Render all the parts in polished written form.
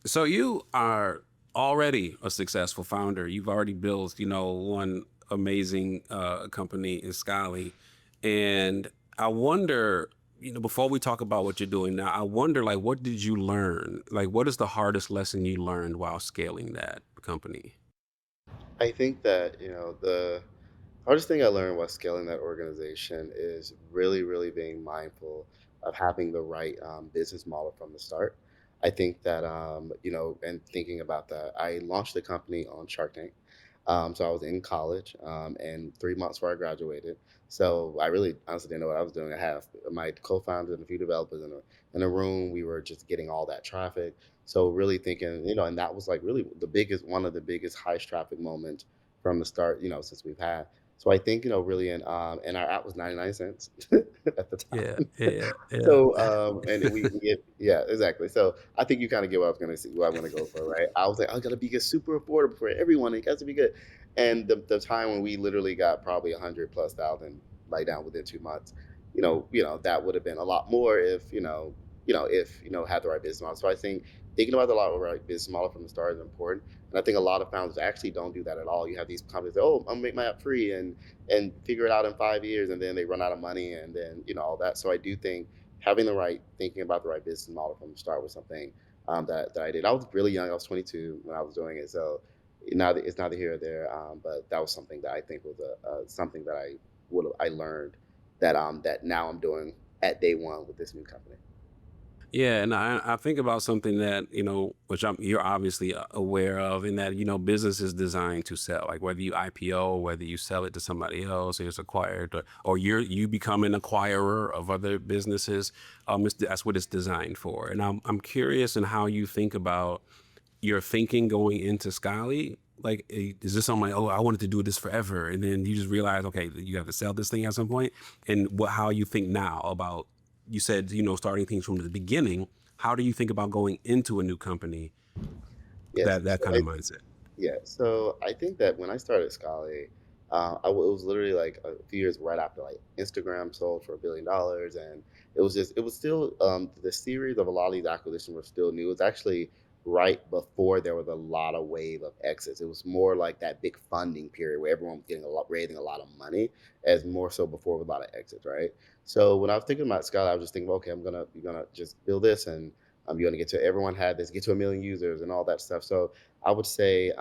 So you are already a successful founder. You've already built, one amazing company in Scholly. And I wonder, before we talk about what you're doing now, I wonder, like, what did you learn? Like, what is the hardest lesson you learned while scaling that company? I think that, the hardest thing I learned while scaling that organization is really, really being mindful of having the right business model from the start. I think that, and thinking about that, I launched the company on Shark Tank. So I was in college and 3 months before I graduated. So I really honestly didn't know what I was doing. I had my co-founders and a few developers in a room. We were just getting all that traffic. So really thinking, and that was like really one of the biggest highest traffic moments from the start, since we've had. So I think, really and our app was 99 cents at the Yeah, time. yeah, yeah. So, and we get yeah, exactly. So I think you kind of get what I was gonna see, what I'm gonna go for, right? I was like, I gotta be good, super affordable for everyone. It has to be good. And the time when we literally got probably 100,000+ laid down within 2 months, that would have been a lot more if had the right business model. So I think thinking about the right business model from the start is important. And I think a lot of founders actually don't do that at all. You have these companies, oh, I'm gonna make my app free and figure it out in 5 years, and then they run out of money, and then all that. So I do think having thinking about the right business model from the start was something that I did. I was really young. I was 22 when I was doing it, so it's neither here or there. But that was something that I think was something that I learned that now I'm doing at day one with this new company. Yeah, and I think about something that, which you're obviously aware of, in that, business is designed to sell. Like whether you IPO, whether you sell it to somebody else, or it's acquired, or you become an acquirer of other businesses. That's what it's designed for. And I'm curious in how you think about your thinking going into Scholly. Like, is this something like, oh, I wanted to do this forever, and then you just realize, okay, you have to sell this thing at some point, and how you think now about, you said, starting things from the beginning. How do you think about going into a new company? Yes. That kind of mindset. Yeah, so I think that when I started Scholly, it was literally like a few years right after like Instagram sold for $1 billion, and it was still the series of a lot of these acquisitions were still new. It was actually right before there was a lot of wave of exits. It was more like that big funding period where everyone was getting raising a lot of money, as more so before with a lot of exits, right? So when I was thinking about Scholly, I was just thinking, okay, you're gonna just build this, and you're gonna everyone had this, get to 1 million users and all that stuff. So I would say,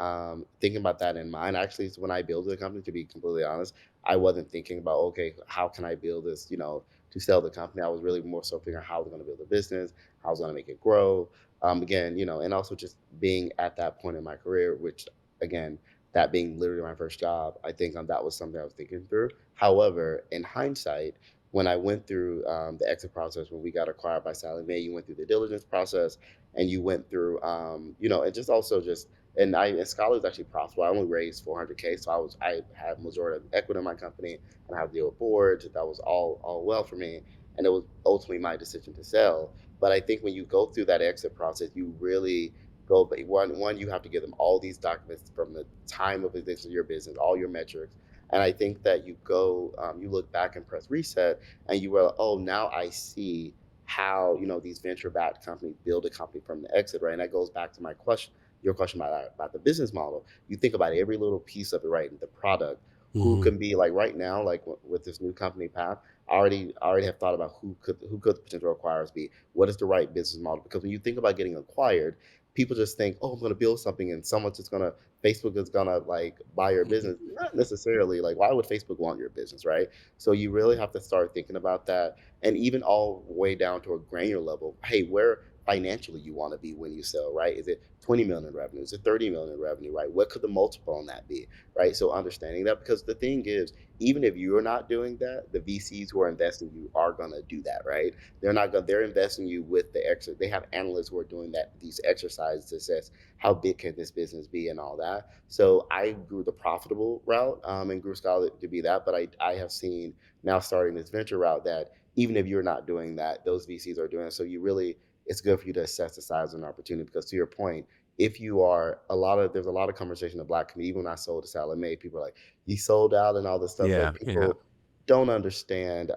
thinking about that in mind, actually, is when I built the company, to be completely honest, I wasn't thinking about, okay, how can I build this, to sell the company. I was really more so figuring out how I was going to build a business, how I was going to make it grow. Again, and also just being at that point in my career, which, again, that being literally my first job, I think that was something I was thinking through. However, in hindsight, when I went through the exit process, when we got acquired by Sallie Mae, you went through the diligence process, and you went through, and just also just and Scholar is actually profitable. I only raised 400K, so I had majority of equity in my company, and I have the deal with boards. That was all well for me, and it was ultimately my decision to sell. But I think when you go through that exit process, you really go. But one, you have to give them all these documents from the time of existence of your business, all your metrics. And I think that you look back and press reset, and you were, oh, now I see how these venture-backed companies build a company from the exit, right? And that goes back to your question about the business model. You think about every little piece of it, right? The product, who Hmm. can be like right now, like with this new company path. I already have thought about who could the potential acquirers be. What is the right business model? Because when you think about getting acquired, people just think, oh, I'm going to build something, and Facebook is gonna like buy your business. Not necessarily. Like, why would Facebook want your business, right? So you really have to start thinking about that, and even all the way down to a granular level. Hey, where financially you want to be when you sell, right? Is it 20 million in revenue? Is it 30 million in revenue, right? What could the multiple on that be, right? So understanding that, because the thing is, even if you're not doing that, the VCs who are investing in you are gonna do that, right? They're investing you with the extra. They have analysts who are doing these exercises to assess how big can this business be and all that. So I grew the profitable route, and grew Scholar to be that. But I have seen now, starting this venture route, that even if you're not doing that, those VCs are doing it. So it's good for you to assess the size of an opportunity, because to your point, if you are there's a lot of conversation in the Black community. Even when I sold to Sallie Mae, people are like, "You sold out" and all this stuff. But Yeah, yeah. people don't understand.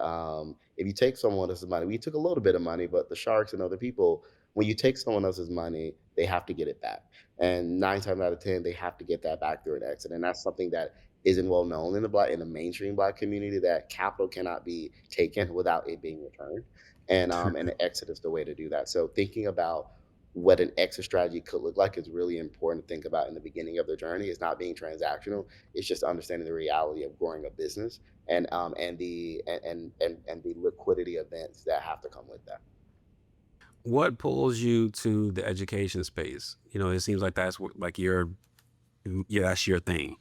If you take someone else's money, we took a little bit of money, but the sharks and other people when you take someone else's money, they have to get it back. And 9 times out of 10, they have to get that back through an exit. And that's something that isn't well known in the mainstream black community, that capital cannot be taken without it being returned. And an exit is the way to do that. So thinking about what an exit strategy could look like is really important to think about in the beginning of the journey. It's not being transactional. It's just understanding the reality of growing a business and the liquidity events that have to come with that. What pulls you to the education space? It seems like that's what, like yeah, that's your thing.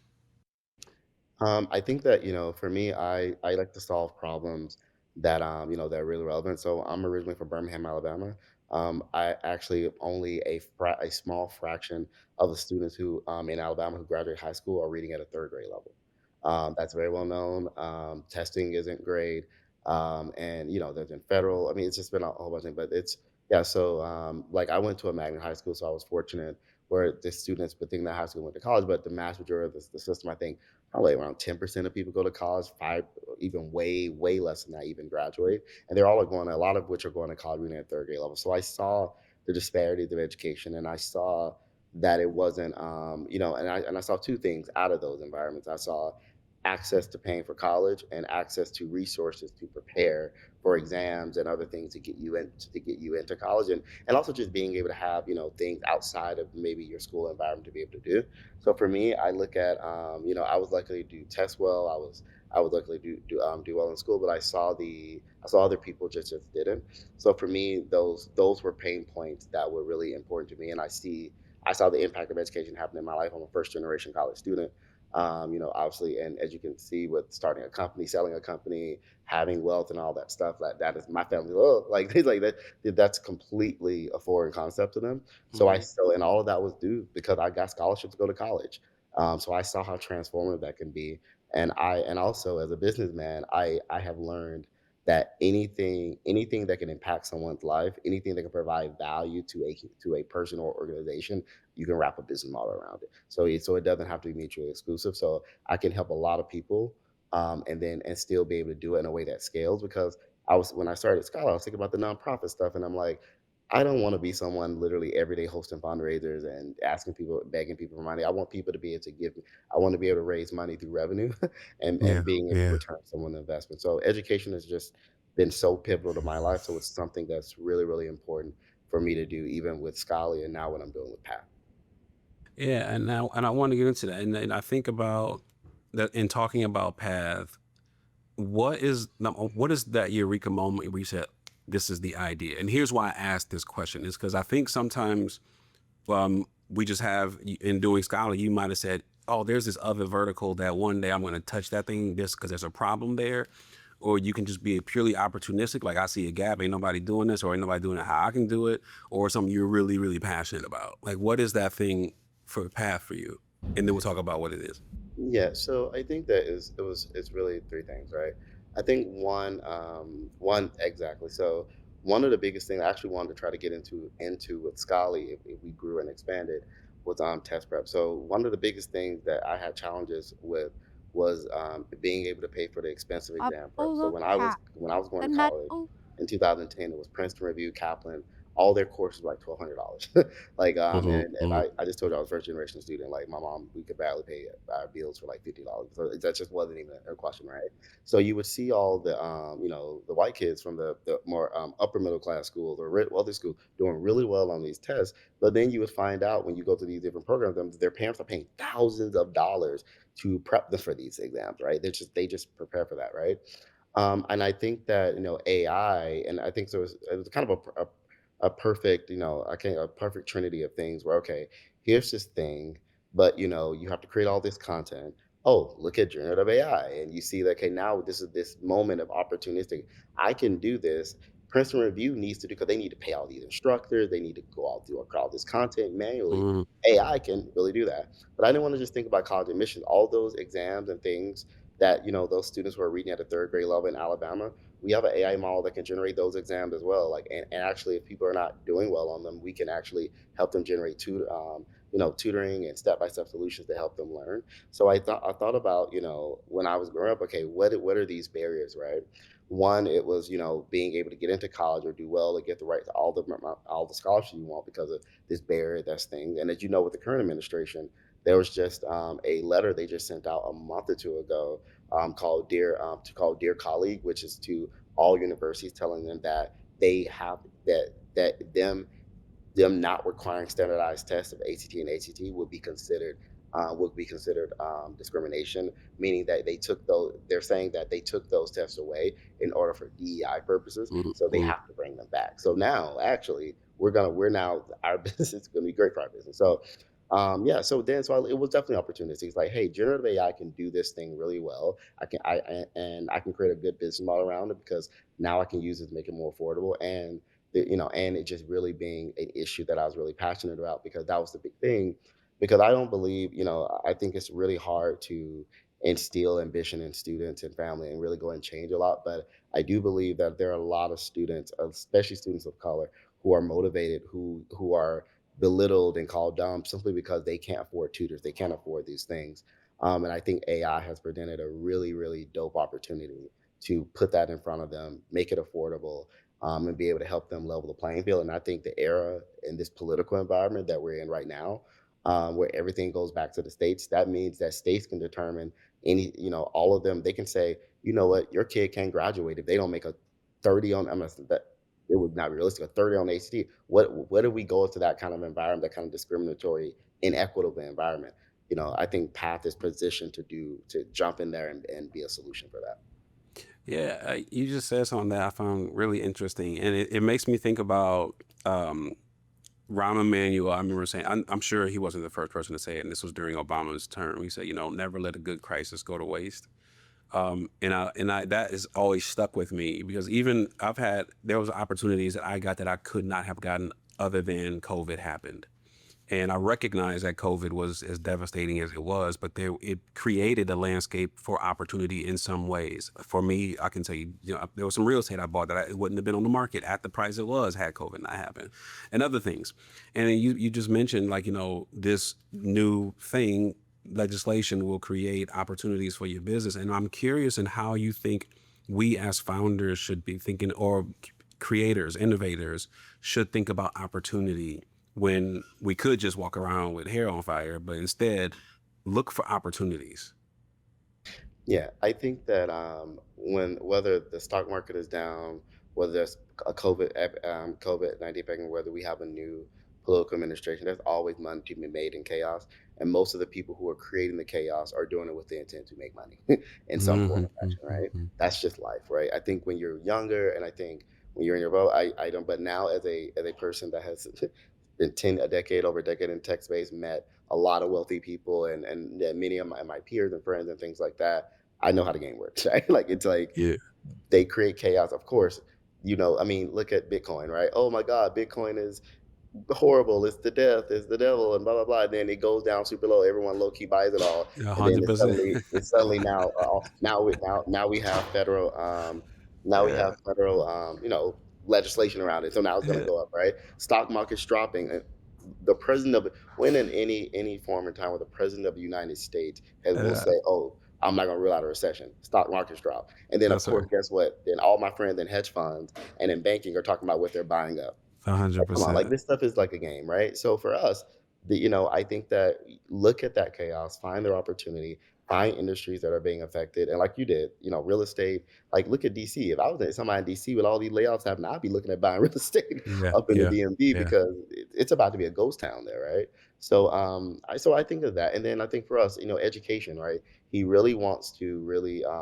I think that, for me, I like to solve problems that that are really relevant. So I'm originally from Birmingham, Alabama. I actually only a small fraction of the students who in Alabama who graduate high school are reading at a third grade level. That's very well known. Testing isn't great, and there's been federal. I mean, it's just been a whole bunch of things, but it's yeah. So like I went to a magnet high school, so I was fortunate where the students would think that high school went to college, but the mass majority of the system, I think probably around 10% of people go to college, five, even way less than that even graduate. And they're all going, a lot of which are going to college reading at third grade level. So I saw the disparities of education, and I saw that it wasn't, and I saw two things out of those environments. I saw access to paying for college and access to resources to prepare for exams and other things to get you into college, and also just being able to have things outside of maybe your school environment to be able to do. So for me, I look at I was lucky to do test well. I was lucky to do well in school, but I saw other people just didn't. So for me, those were pain points that were really important to me, and I saw the impact of education happen in my life. I'm a first generation college student. Obviously, and as you can see, with starting a company, selling a company, having wealth, and all that stuff, that is my family. Oh, like they like that. That's completely a foreign concept to them. Mhm. And all of that was due because I got scholarships to go to college. So I saw how transformative that can be. And also as a businessman, I have learned that anything that can impact someone's life, anything that can provide value to a person or organization, you can wrap a business model around it. So it doesn't have to be mutually exclusive. So I can help a lot of people, and still be able to do it in a way that scales. Because I was when I started Scholly, I was thinking about the nonprofit stuff, and I'm like, I don't want to be someone literally every day hosting fundraisers and asking people, begging people for money. I want people to be able to give. I want to be able to raise money through revenue, and Yeah, being able to yeah. return someone the investment. So education has just been so pivotal to my life. So it's something that's really important for me to do, even with Scholly, and now what I'm doing with Path. Yeah, and I want to get into that, and I think about that in talking about path. What is that eureka moment where you said, "This is the idea"? And here's why I asked this question is because I think sometimes we just have in doing scholar, you might have said, "Oh, there's this other vertical that one day I'm going to touch that thing this because there's a problem there." Or you can just be purely opportunistic, like I see a gap, ain't nobody doing this, or ain't nobody doing it how I can do it, or something you're really passionate about. Like, what is that thing for path for you? And then we'll talk about what it is. Yeah, so I think that is it was it's really three things, right? I think one exactly. So one of the biggest things I actually wanted to try to get into with Scholly, if we grew and expanded, was test prep. So one of the biggest things that I had challenges with was being able to pay for the expensive exam prep. So AFROTECH when I was going to college metal in 2010, it was Princeton Review, Kaplan. All their courses were like $1,200. Like, Hmm. and I just told you I was first generation student. Like my mom, we could barely pay our bills for like $50. So that just wasn't even a question, right? So you would see all the, the white kids from the more upper middle class schools or wealthy schools doing really well on these tests. But then you would find out when you go to these different programs, their parents are paying thousands of dollars to prep them for these exams, right? They just prepare for that, right? And I think that AI, and I think so. It was kind of a perfect, a perfect trinity of things where okay, here's this thing, but you have to create all this content. Oh, look at generative AI, and you see that okay, now this is this moment of opportunistic. I can do this. Princeton Review needs to do because they need to pay all these instructors. They need to go out through all this content manually. Hmm. AI can really do that. But I didn't want to just think about college admissions. All those exams and things that those students who are reading at a third grade level in Alabama, we have an AI model that can generate those exams as well. Like, and actually, if people are not doing well on them, we can actually help them generate tutoring and step by step solutions to help them learn. So I thought about when I was growing up, okay, what are these barriers, right? One, it was, being able to get into college or do well to get the right to all the scholarships you want because of this barrier that's thing. And as you know, with the current administration, there was just a letter they just sent out a month or two ago called Dear Colleague, which is to all universities telling them that they have that them not requiring standardized tests of ACT and ACT would be considered discrimination, meaning that they're saying that they took those tests away in order for DEI purposes, so they Mm-hmm. have to bring them back. So now, actually, we're now our business is going to be great for our business. So, yeah. So it was definitely opportunities. Like, hey, generative AI can do this thing really well. And I can create a good business model around it because now I can use it to make it more affordable and it just really being an issue that I was really passionate about because that was the big thing. Because I don't believe, I think it's really hard to instill ambition in students and family and really go and change a lot. But I do believe that there are a lot of students, especially students of color, who are motivated, who are belittled and called dumb simply because they can't afford tutors, they can't afford these things. And I think AI has presented a really, really dope opportunity to put that in front of them, make it affordable, and be able to help them level the playing field. And I think the era in this political environment that we're in right now, where everything goes back to the states, that means that states can determine all of them. They can say, you know what, your kid can't graduate if they don't make a 30 on. I'm not that it would not be realistic. A 30 on ACT. What do we go into that kind of environment, that kind of discriminatory, inequitable environment? I think Path is positioned to jump in there and be a solution for that. Yeah, you just said something that I found really interesting, and it makes me think about Rahm Emanuel. I remember saying, I'm sure he wasn't the first person to say it, and this was during Obama's term. He said, never let a good crisis go to waste. And I that has always stuck with me because even there was opportunities that I got that I could not have gotten other than COVID happened. And I recognize that COVID was as devastating as it was, but it created a landscape for opportunity in some ways. For me, I can tell you, there was some real estate I bought that it wouldn't have been on the market at the price it was had COVID not happened, and other things. And then you just mentioned like this new thing legislation will create opportunities for your business, and I'm curious in how you think we as founders should be thinking, or creators, innovators should think about opportunity when we could just walk around with hair on fire, but instead look for opportunities. Yeah, I think that when whether the stock market is down, whether there's a COVID-19 pandemic, whether we have a new political administration, there's always money to be made in chaos, and most of the people who are creating the chaos are doing it with the intent to make money in some form Mhm, or fashion, right? mhm. That's just life, right? I think when you're younger, and I think when you're in your role, I don't. But now, as a person that has been over a decade in tech space, met a lot of wealthy people, and many of my peers and friends and things like that. I know how the game works, right? Like it's like Yeah. they create chaos. Of course, I mean, look at Bitcoin, right? Oh my God, Bitcoin is horrible. It's the death. It's the devil, and blah blah blah. And then it goes down super low. Everyone low key buys it all, and then 100%. it's suddenly now we have Yeah, federal legislation around it. So now it's going to yeah, go up, right? Stock market's dropping. And the president of when in any form or time where the president of the United States will yeah, say, "Oh, I'm not going to rule out a recession." Stock markets drop, and then of that's course, right. guess what? Then all my friends in hedge funds and in banking are talking about what they're buying up. Like, come on, like 100%. this stuff is like a game, right? So for us, I think that look at that chaos, find their opportunity, find industries that are being affected, and like you did, real estate. Like look at DC. If I was at somebody in DC with all these layoffs happening, I'd be looking at buying real estate Yeah, up in the yeah, DMV yeah. because it's about to be a ghost town there, right? So I think of that, and then I think for us, education, right? He really wants to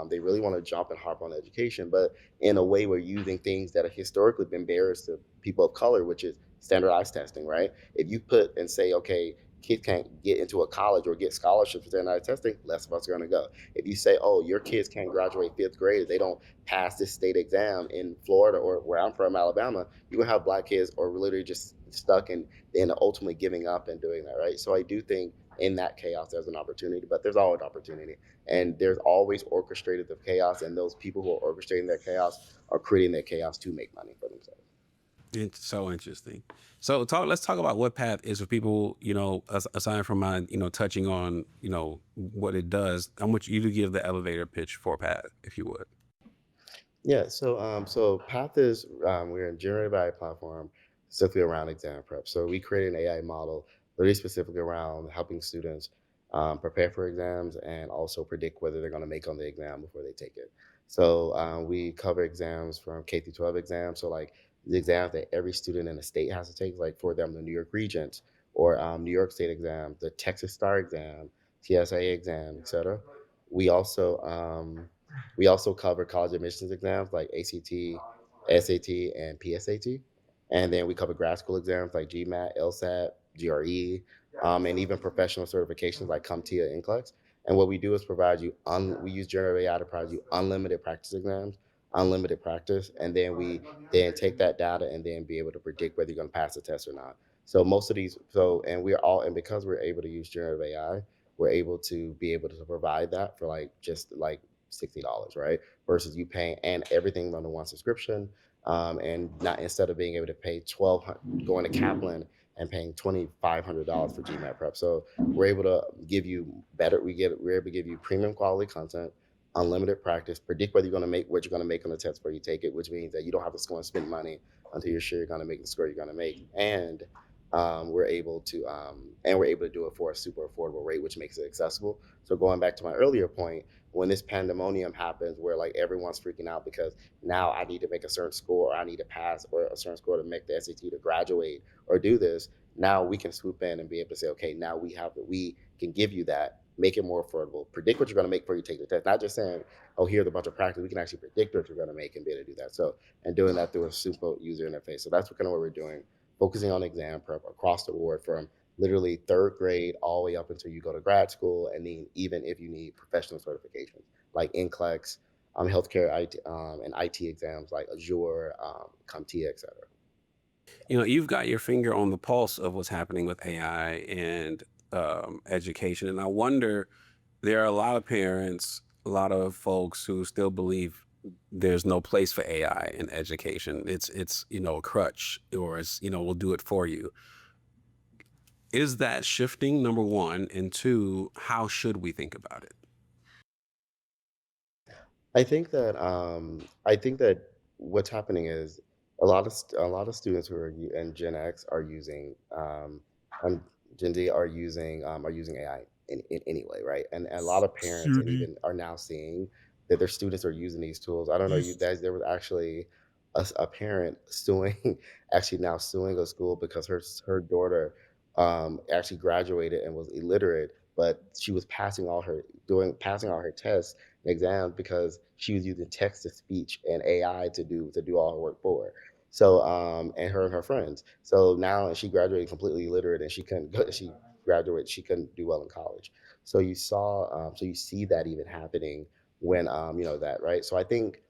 they really want to jump and harp on education, but in a way we're using things that have historically been barriers to people of color, which is standardized testing, right? If you put and say, okay, kids can't get into a college or get scholarships for standardized testing, less of us are going to go. If you say, oh, your kids can't graduate fifth grade if they don't pass this state exam in Florida or where I'm from, Alabama, you're going to have black kids or literally just stuck and then ultimately giving up and doing that, right? So I do think in that chaos, there's an opportunity, but there's always opportunity. And there's always orchestrated of chaos, and those people who are orchestrating that chaos are creating that chaos to make money for themselves. It's so interesting. So let's talk about what Path is for people, aside from my, touching on, what it does. I want you to give the elevator pitch for Path, if you would. Yeah, so Path is we're a generative AI platform specifically around exam prep. So we created an AI model really specifically around helping students prepare for exams and also predict whether they're going to make on the exam before they take it. So we cover exams from K through 12 exams. So like the exams that every student in the state has to take, like for them the New York Regents or New York State exam, the Texas Star exam, TSA exam, etc. We also we also cover college admissions exams like ACT, SAT, and PSAT. And then we cover grad school exams like GMAT, LSAT, GRE, and even professional certifications like CompTIA, NCLEX. And what we do is provide you, we use generative AI to provide you unlimited practice exams, unlimited practice, and then we then take that data and then be able to predict whether you're going to pass the test or not. So most of these, and we're all, and because we're able to use generative AI, we're able to be able to provide that for like just like $60, right? Versus you paying and everything under one subscription, and not instead of being able to pay 1200 going to Kaplan and paying $2,500 for GMAT prep. So we're able to give you better. We're able to give you premium quality content, unlimited practice, predict whether you're going to make what you're going to make on the test before you take it, which means that you don't have to go and spend money until you're sure you're going to make the score you're going to make, and we're able to do it for a super affordable rate, which makes it accessible. So going back to my earlier point, when this pandemonium happens where like everyone's freaking out because now I need to make a certain score or I need to pass or a certain score to make the SAT to graduate or do this, now we can swoop in and be able to say, okay, now we can give you that, make it more affordable, predict what you're going to make before you take the test. Not just saying, oh, here's a bunch of practice. We can actually predict what you're going to make and be able to do that. So, and doing that through a simple user interface. So that's what we're doing, focusing on exam prep across the board from literally third grade all the way up until you go to grad school, and then even if you need professional certifications like NCLEX, healthcare IT, and IT exams like Azure, CompTIA, et cetera. You've got your finger on the pulse of what's happening with AI and education, and I wonder, there are a lot of parents, a lot of folks who still believe there's no place for AI in education. It's a crutch, or it's we'll do it for you. Is that shifting? Number one, and two, how should we think about it? I think that what's happening is a lot of students who are and Gen X are using and Gen Z are using AI in any way, right? And a lot of parents and even are now seeing that their students are using these tools. I don't know you guys. There was actually a parent suing, actually now suing a school because her daughter actually graduated and was illiterate, but she was passing all her tests exams because she was using text to speech and AI to do all her work for her. So and her friends. So now and she graduated completely illiterate and she couldn't go, she graduated, she couldn't do well in college. So you see that even happening when that, right? So I think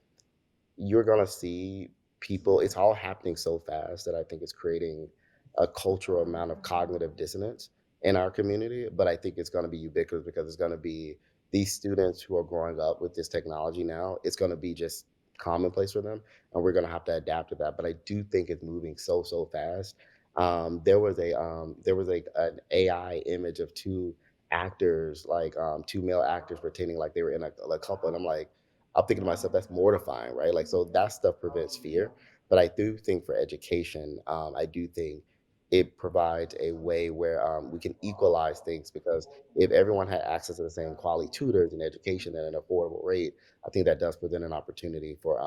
you're gonna see people. It's all happening so fast that I think it's creating a cultural amount of cognitive dissonance in our community. But I think it's gonna be ubiquitous because it's gonna be these students who are growing up with this technology now. It's gonna be just commonplace for them, and we're gonna have to adapt to that. But I do think it's moving so fast. There was an AI image of two actors, like two male actors pretending like they were in a couple, and I'm thinking to myself, that's mortifying, right? Like, so that stuff prevents fear. But I do think for education, I do think it provides a way where we can equalize things because if everyone had access to the same quality tutors and education at an affordable rate, I think that does present an opportunity for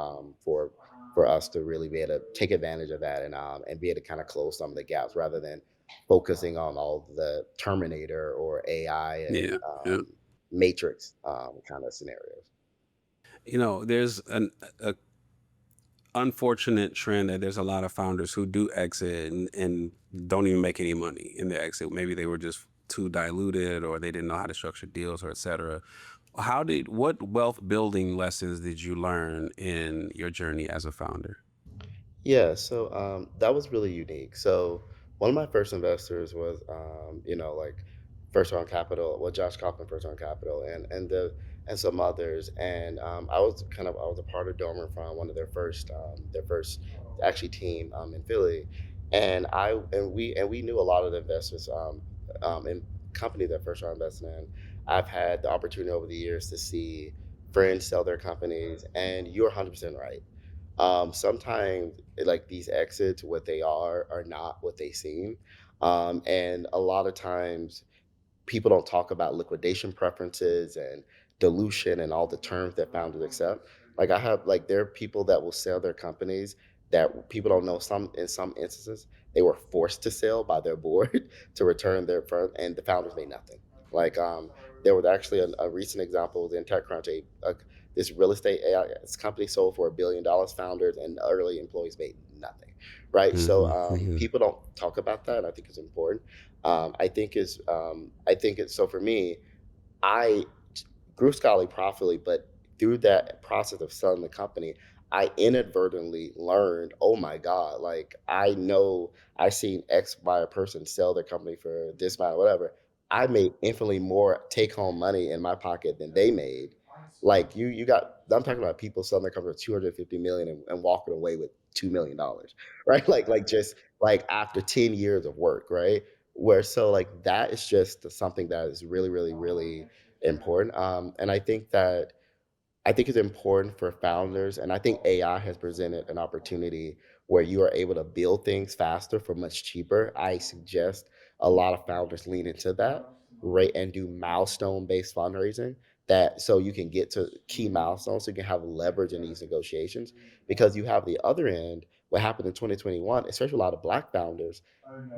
us to really be able to take advantage of that and be able to kind of close some of the gaps rather than focusing on all the Terminator or AI Yeah. and Yeah. Matrix kind of scenarios. There's an a unfortunate trend that there's a lot of founders who do exit and don't even make any money in their exit. Maybe they were just too diluted, or they didn't know how to structure deals, or et cetera. What wealth building lessons did you learn in your journey as a founder? Yeah, so that was really unique. So one of my first investors was, like First Round Capital, well, Josh Kaufman, First Round Capital, and some others. And I was a part of Dormer from one of their first actually team in Philly, and we knew a lot of the investors in company that First Round invested in. I've had the opportunity over the years to see friends sell their companies, and you're 100% right. Sometimes like these exits, what they are not what they seem. And a lot of times people don't talk about liquidation preferences and dilution and all the terms that founders accept. Like I have like there are people that will sell their companies that people don't know. Some in some instances they were forced to sell by their board to return their firm, and the founders made nothing. Like there was actually a recent example in TechCrunch. This real estate AI company sold for $1 billion. Founders and early employees made nothing. Right. So Hmm. Hmm. people don't talk about that. And I think it's important. I think it's so for me, I grew Scholly profitably, but through that process of selling the company, I inadvertently learned, oh my God, like I know I seen X by a person sell their company for this amount, whatever. I made infinitely more take home money in my pocket than they made. Like you got, I'm talking about people selling their company for 250 million and walking away with $2 million, right? Like just like after 10 years of work, right? Where so like that is just something that is really, really, really important. And I think it's important for founders, and I think AI has presented an opportunity where you are able to build things faster for much cheaper. I suggest a lot of founders lean into that, right, and do milestone-based fundraising that so you can get to key milestones, so you can have leverage in these negotiations. Because you have the other end, what happened in 2021, especially a lot of Black founders,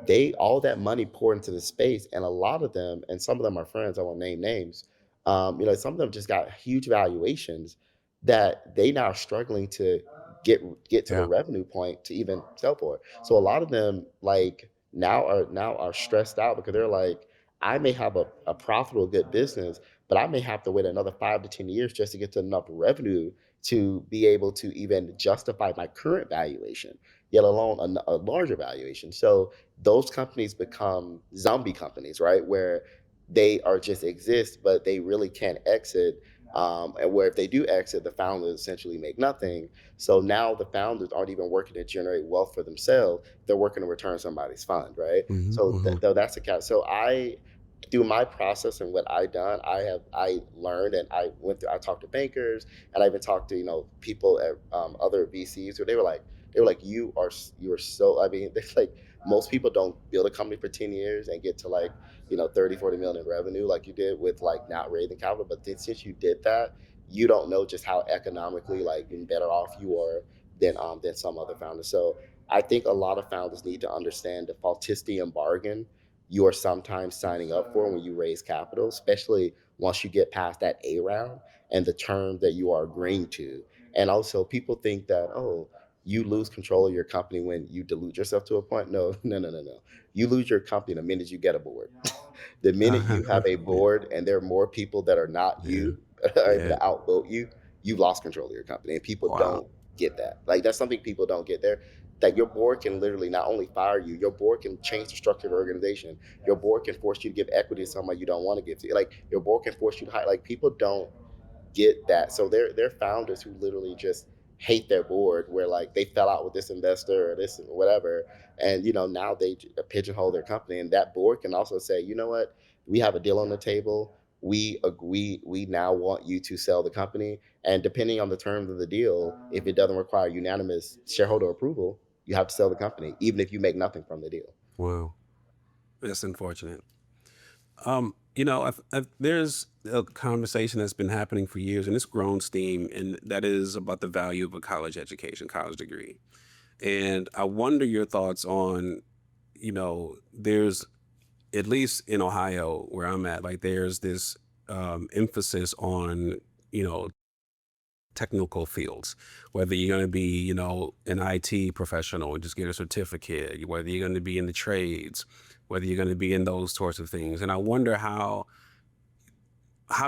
they all that money poured into the space, and a lot of them, and some of them are friends. I won't name names. Some of them just got huge valuations that they now are struggling to get to the Yeah. revenue point to even sell for. So a lot of them like now are stressed out because they're like, I may have a profitable good business, but I may have to wait another 5 to 10 years just to get to enough revenue to be able to even justify my current valuation, yet alone a larger valuation. So those companies become zombie companies, right? Where they are just exist, but they really can't exit. And where if they do exit, the founders essentially make nothing. So now the founders aren't even working to generate wealth for themselves; they're working to return somebody's fund, right? Hmm. So Hmm. though that's the case. So through my process and what I done, I learned and I went through. I talked to bankers and I even talked to people at other VCs where they were like you are so. I mean, they're like most people don't build a company for 10 years and get to like 30 40 million in revenue like you did with like not raising capital, but since you did that, you don't know just how economically like better off you are than some other founders. So I think a lot of founders need to understand the Faltistian bargain you are sometimes signing up for when you raise capital, especially once you get past that A round and the terms that you are agreeing to. And also people think that, oh, you lose control of your company when you dilute yourself to a point. No, no, no, no, no. You lose your company the minute you get a board. The minute you have a Yeah. board and there are more people that are not Yeah. you are able Yeah. to outvote you, you've lost control of your company. And people Wow. don't get that. Like that's something people don't get there. That your board can literally not only fire you, your board can change the structure of the organization. Your board can force you to give equity to somebody you don't want to give to. Like your board can force you to hire. Like people don't get that. So they're founders who literally just hate their board where like they fell out with this investor or this or whatever, and now they pigeonhole their company, and that board can also say, you know what, we have a deal on the table. We agree. We now want you to sell the company, and depending on the terms of the deal, if it doesn't require unanimous shareholder approval, you have to sell the company, even if you make nothing from the deal. Wow. That's unfortunate. There's a conversation that's been happening for years, and it's grown steam, and that is about the value of a college education, college degree. And I wonder your thoughts on, there's at least in Ohio where I'm at, like there's this emphasis on, you know, technical fields, whether you're going to be, an IT professional and just get a certificate, whether you're going to be in the trades, whether you're going to be in those sorts of things. And I wonder how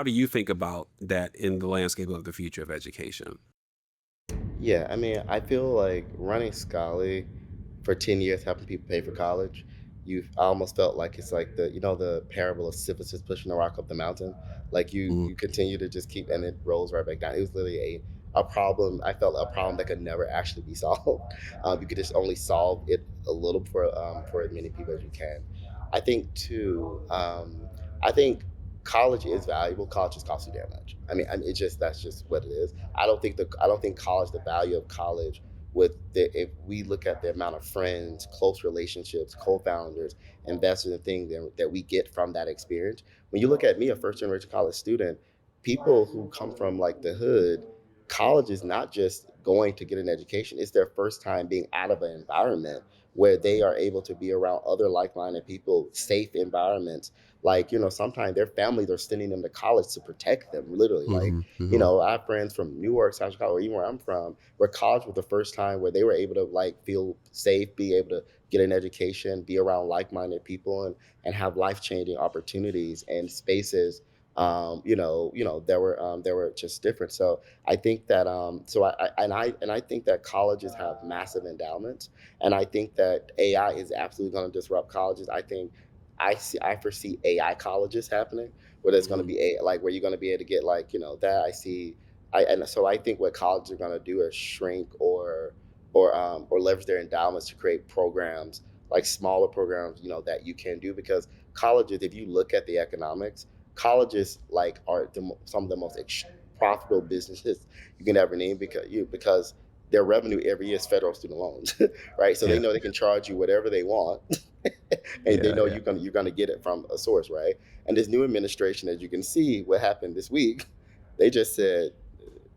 do you think about that in the landscape of the future of education? Yeah, I mean, I feel like running Scholly for 10 years, helping people pay for college, I almost felt like it's like the parable of Sisyphus pushing the rock up the mountain. Like Mm. you continue to just keep, and it rolls right back down. It was literally a problem. I felt a problem that could never actually be solved. You could just only solve it a little for as many people as you can. I think too. I think college is valuable. College just costs you damn much. I mean, it's just that's just what it is. I don't think college, the value of college, with the if we look at the amount of friends, close relationships, co-founders, investors, and things that we get from that experience. When you look at me, a first generation college student, people who come from like the hood, college is not just going to get an education. It's their first time being out of an environment where they are able to be around other like-minded people, safe environments. Like, sometimes their families are sending them to college to protect them, literally. Like, Hmm. Hmm. I have friends from Newark, South Chicago, or even where I'm from, where college was the first time where they were able to like feel safe, be able to get an education, be around like-minded people, and have life-changing opportunities and spaces. There were just different. So I think that I think that colleges have massive endowments, and I think that AI is absolutely going to disrupt colleges. I foresee AI colleges happening, where there's going to Hmm. be like where you're going to be able to get like that. And so I think what colleges are going to do is shrink or leverage their endowments to create programs, like smaller programs, that you can do, because colleges, if you look at the economics, colleges like are some of the most profitable businesses you can ever name, because their revenue every year is federal student loans, right? So they Yeah. know they can charge you whatever they want, and they Yeah. know Yeah. you're gonna get it from a source, right? And this new administration, as you can see, what happened this week, they just said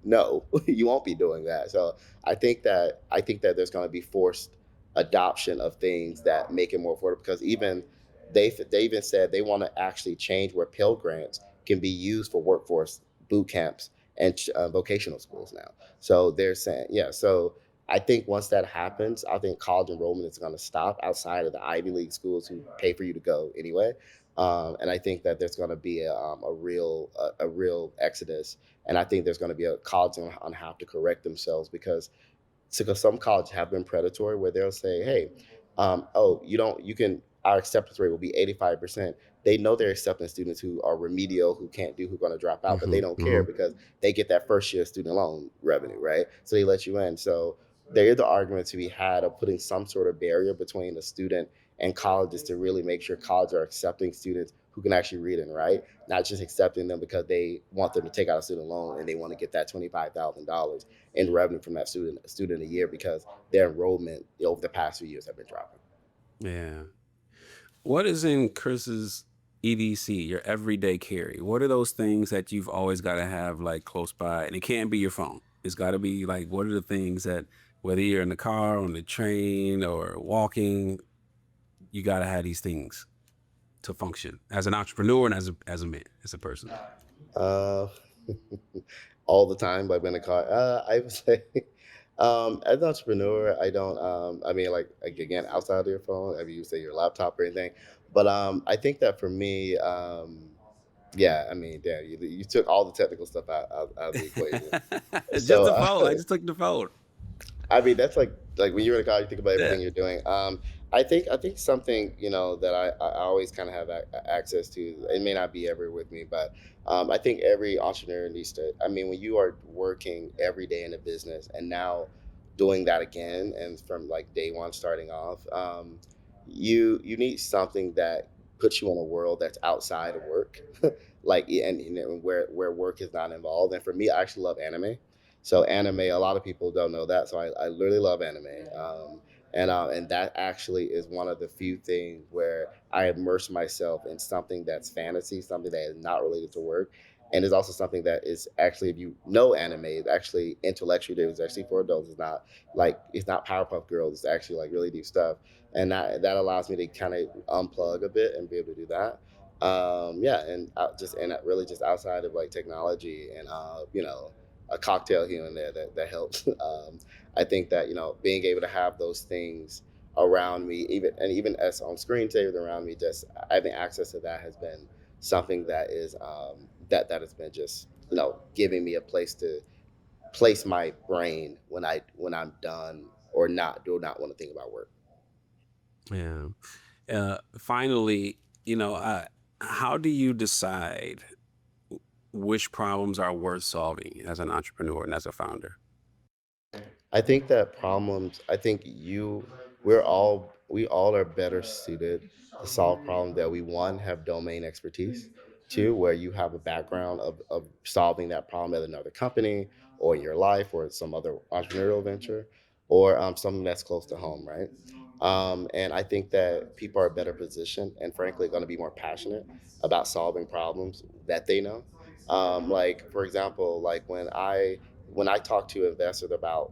no, you won't be doing that. So I think that there's going to be forced adoption of things that make it more affordable, because they even said they want to actually change where Pell Grants can be used for workforce boot camps and vocational schools now. So they're saying, yeah. So I think once that happens, I think college enrollment is going to stop outside of the Ivy League schools who pay for you to go anyway. And I think that there's going to be a real exodus, and I think there's going to be a college going to have to correct themselves, because some colleges have been predatory, where they'll say, "Hey, oh, you can our acceptance rate will be 85%." They know they're accepting students who are remedial, who can't do, who are going to drop out, but they Hmm. don't care Hmm. because they get that first year student loan revenue, right? So they let you in. So there is the argument to be had of putting some sort of barrier between the student and colleges to really make sure colleges are accepting students who can actually read and write, not just accepting them because they want them to take out a student loan and they want to get that $25,000 in revenue from that student a year, because their enrollment over the past few years have been dropping. Yeah. What is in Chris's EDC, your everyday carry? What are those things that you've always got to have like close by? And it can't be your phone. It's got to be like, what are the things that, whether you're in the car, on the train, or walking, you got to have these things to function as an entrepreneur and as a man, as a person. Uh, all the time, like in a car. I would say, as an entrepreneur, I don't. I mean, like again, outside of your phone, I mean, you say your laptop or anything. But I think that for me, yeah, I mean, yeah, you took all the technical stuff out of the equation. Just So the phone. I just took the phone. I mean, that's like when you're in a car, you think about Yeah. everything you're doing. I think something that I always kind of have access to. It may not be ever with me, but I think every entrepreneur needs to. I mean, when you are working every day in a business and now doing that again, and from like day one starting off, you need something that puts you in a world that's outside of work, like and where work is not involved. And for me, I actually love anime. So anime, a lot of people don't know that. So I literally love anime, and that actually is one of the few things where I immerse myself in something that's fantasy, something that is not related to work, and is also something that is actually, if you know anime, it's actually intellectually driven. It's actually for adults. It's not Powerpuff Girls. It's actually like really deep stuff, and that allows me to kind of unplug a bit and be able to do that. Yeah, and really just outside of like technology and a cocktail here and there that helps. I think that being able to have those things around me, even as on screensavers around me, just having access to that has been something that is that has been just giving me a place to place my brain when I'm done or not do not want to think about work. Yeah. Finally, how do you decide which problems are worth solving as an entrepreneur and as a founder? I think that problems. I think we all are better suited to solve problems that we, one, have domain expertise, too, where you have a background of solving that problem at another company or in your life or some other entrepreneurial venture or something that's close to home, right? And I think that people are better positioned and frankly going to be more passionate about solving problems that they know. Like for example, like when I talk to investors about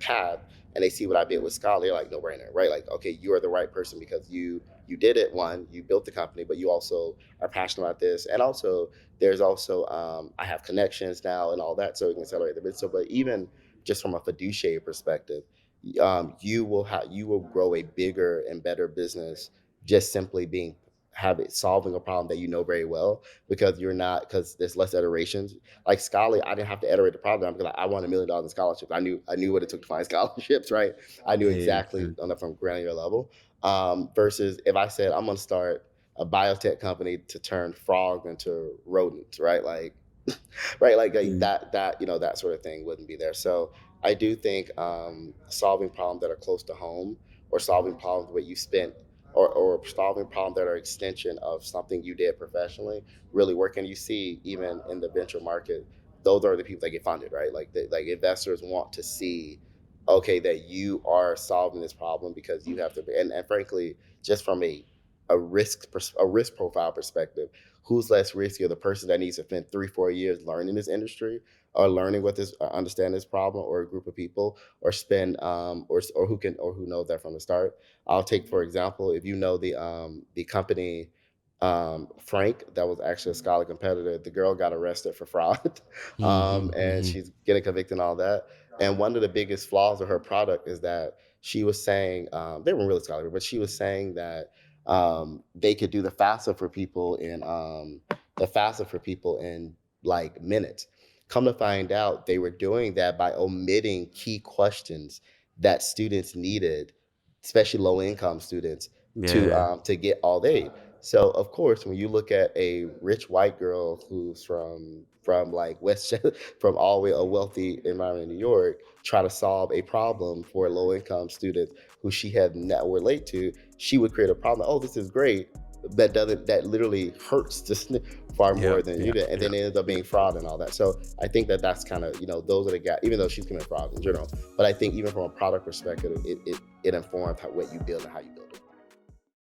path and they see what I did with Scholly, they're like, no brainer, right? Like, okay, you are the right person because you did it. One, you built the company, but you also are passionate about this, and also there's also I have connections now and all that, so we can accelerate the business. So, but even just from a fiduciary perspective, you will grow a bigger and better business just simply being have it solving a problem that you know very well because you're not because there's less iterations like Scholly, I didn't have to iterate the problem because I won $1 million in scholarships. I knew what it took to find scholarships, right? I knew Yeah. exactly on a from granular level. Versus if I said I'm going to start a biotech company to turn frogs into rodents, right? Like right like Mhm. that that sort of thing wouldn't be there. So I do think solving problems that are close to home or solving problems where you spent or solving problems that are extension of something you did professionally really work. And you see even in the venture market those are the people that get funded, right? Like investors want to see okay that you are solving this problem because you have to be and frankly just from a risk profile perspective, who's less risky, the person that needs to spend 3 4 years learning this industry or learning what this understand this problem or a group of people or spend or who can or who knows that from the start. I'll take for example if you know the company Frank that was actually a scholar competitor. The girl got arrested for fraud, Mhm, and mhm. she's getting convicted and all that. And one of the biggest flaws of her product is that she was saying they weren't really scholarly, but she was saying that they could do the FAFSA for people in like minutes. Come to find out, they were doing that by omitting key questions that students needed, especially low income students, Yeah. to get all aid. So of course, when you look at a rich white girl who's from like from all the way a wealthy environment in New York, try to solve a problem for low income students who she had not relate to, she would create a problem. Oh, this is great. That literally hurts far more Yep, than you yep, did, and then yep, it ends up yep. being fraud and all that. So I think that that's kind of those are the guys. Even though she's committing fraud in general, but I think even from a product perspective, it informs what you build and how you build it.